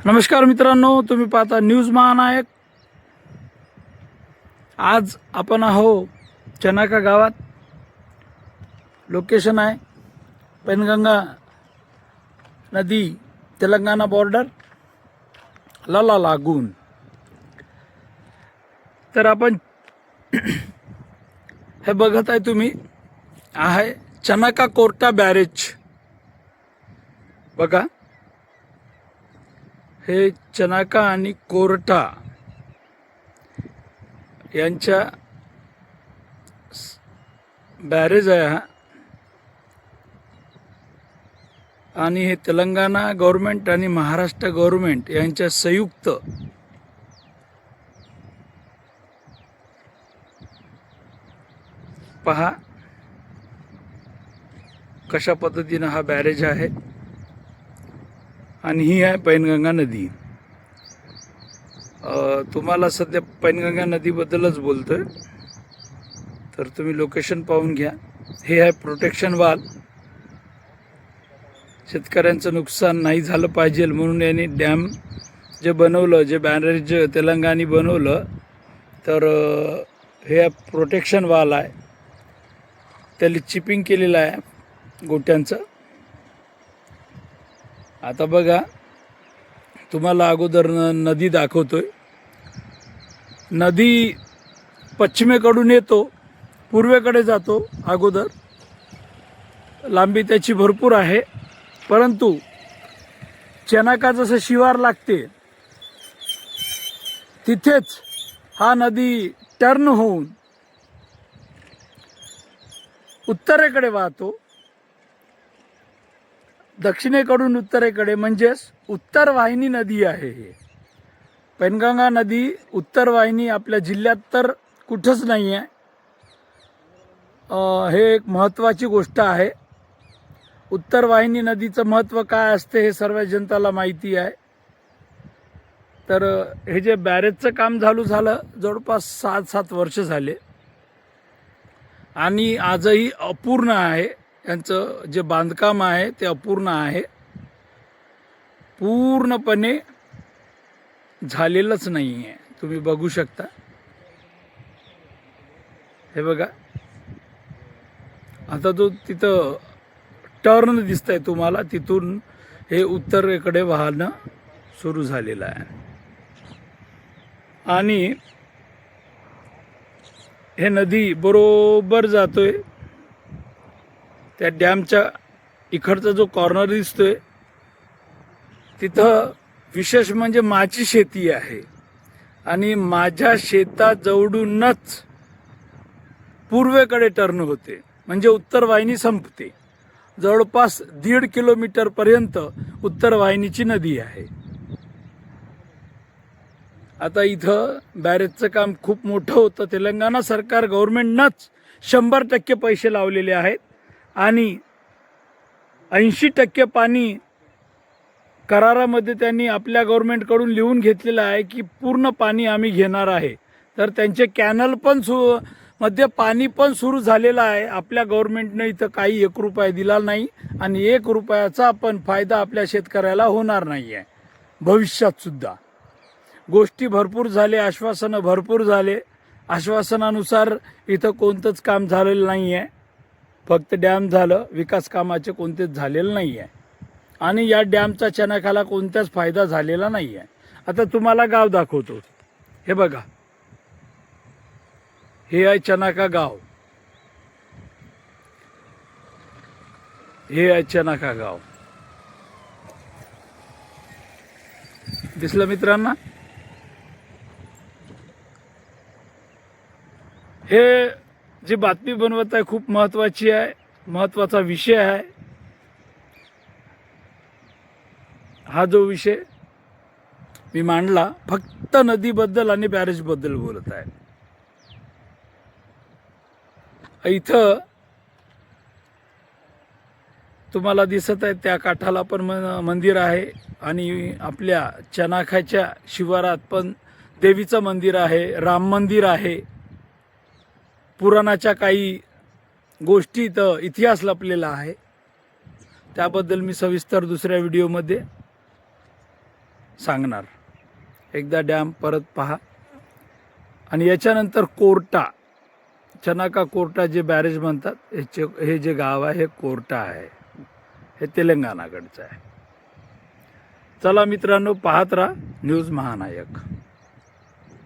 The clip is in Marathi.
नमस्कार मित्रांनो, तुम्ही पाहता न्यूज महानायक। आज आपण आहो चनाका गावात। लोकेशन आहे पेनगंगा नदी, तेलंगणा बॉर्डर ला लागून। तर आपण हे बघत आहे तुम्ही आहे चनाका कोर्टा बॅरेज। बघा, हे चनाका आणि कोर्टा यांच्या बॅरेज आहे हा। आणि हे तेलंगणा गव्हर्नमेंट आणि महाराष्ट्र गव्हर्नमेंट यांच्या संयुक्त पहा कशा पद्धतीने हा बॅरेज आहे। आणि ही आहे पैनगंगा नदी। तुम्हाला सध्या पैनगंगा नदीबद्दलच बोलतोय, तर तुम्ही लोकेशन पाहून घ्या। हे आहे प्रोटेक्शन वॉल। शेतकऱ्यांचं नुकसान नाही झालं पाहिजे म्हणून यांनी डॅम जे बनवलं, जे बॅरेज तेलंगणाने बनवलं, तर हे प्रोटेक्शन वॉल आहे। त्याला चिपिंग केलेलं आहे गोट्यांचं। आता बघा, तुम्हाला अगोदर नदी दाखवतोय। नदी पश्चिमेकडून येतो, पूर्वेकडे जातो। अगोदर लांबी त्याची भरपूर आहे, परंतु चनाका जसं शिवार लागते तिथेच हा नदी टर्न होऊन उत्तरेकडे वाहतो। दक्षिणेकडून उत्तरेकडे, म्हणजेच उत्तर वाहिनी नदी आहे हे पैनगंगा नदी। उत्तर वाहिनी आपल्या जिल्ह्यात तर कुठंच नाही आहे। हे एक महत्त्वाची गोष्ट आहे। उत्तर वाहिनी नदीचं महत्त्व काय असते हे सर्व जनताला माहिती आहे। तर हे जे बॅरेजचं काम झालं जवळपास 7 वर्ष झाले आणि आजही अपूर्ण आहे। यांचं जे बांधकाम आहे ते अपूर्ण आहे, पूर्णपणे झालेलंच नाही आहे। तुम्ही बघू शकता, हे बघा। आता तो तिथं टर्न दिसतंय तुम्हाला, तिथून हे उत्तरेकडे वाहणं सुरू झालेलं आहे। आणि हे नदी बरोबर जातोय त्या डॅमच्या इकडचा जो कॉर्नर दिसतोय तिथं विशेष म्हणजे माझी शेती आहे। आणि माझ्या शेताजवळूनच पूर्वेकडे टर्न होते, म्हणजे उत्तर वाहिनी संपते। जवळपास 1.5 किलोमीटर पर्यंत उत्तर वाहिनीची नदी आहे। आता इथं बॅरेजचं काम खूप मोठं होतं। तेलंगणा सरकार गव्हर्नमेंटनंच 100% पैसे लावलेले आहेत आणि 80% पाणी करारामध्ये त्यांनी आपल्या गव्हर्नमेंटकडून लिहून घेतलेलं आहे की पूर्ण पाणी आम्ही घेणार आहे। तर त्यांचे कॅनल पण मध्ये पाणी पण सुरू झालेलं आहे। आपल्या गव्हर्नमेंटने इथं काही 1 रुपया दिला नाही आणि 1 रुपयाचा पण फायदा आपल्या शेतकऱ्याला होणार नाही आहे भविष्यात सुद्धा। गोष्टी भरपूर झाले, आश्वासनं भरपूर झाले, आश्वासनानुसार इथं कोणतंच काम झालेलं नाही आहे। फक्त डॅम झालं, विकास कामाचे कोणतेच झालेलं नाही आहे। आणि या डॅमचा चनाकाला कोणताच फायदा झालेला नाही आहे। आता तुम्हाला गाव दाखवतो, हे बघा। हे आहे चनाका गाव, हे आहे चनाका गाव। दिसलं मित्रांना? हे जी बातमी बनवत आहे खूप महत्त्वाची आहे, महत्त्वाचा विषय आहे। हा जो विषय मी मांडला फक्त नदीबद्दल आणि बॅरेजबद्दल बोलत आहे। इथं तुम्हाला दिसत आहे त्या काठाला पण मंदिर आहे आणि आपल्या चनाकाच्या शिवारात पण देवीचं मंदिर आहे, राम मंदिर आहे। पुराणाच्या काही गोष्टी इथं इतिहास लपलेला आहे, त्याबद्दल मी सविस्तर दुसऱ्या व्हिडिओमध्ये सांगणार. एकदा डॅम परत पहा. आणि याच्यानंतर कोर्टा, चनाका कोर्टा जे बॅरेज म्हणतात, हे जे गाव आहे हे कोर्टा आहे, हे तेलंगणाकडचं आहे. चला मित्रांनो, पाहत राहा न्यूज महानायक.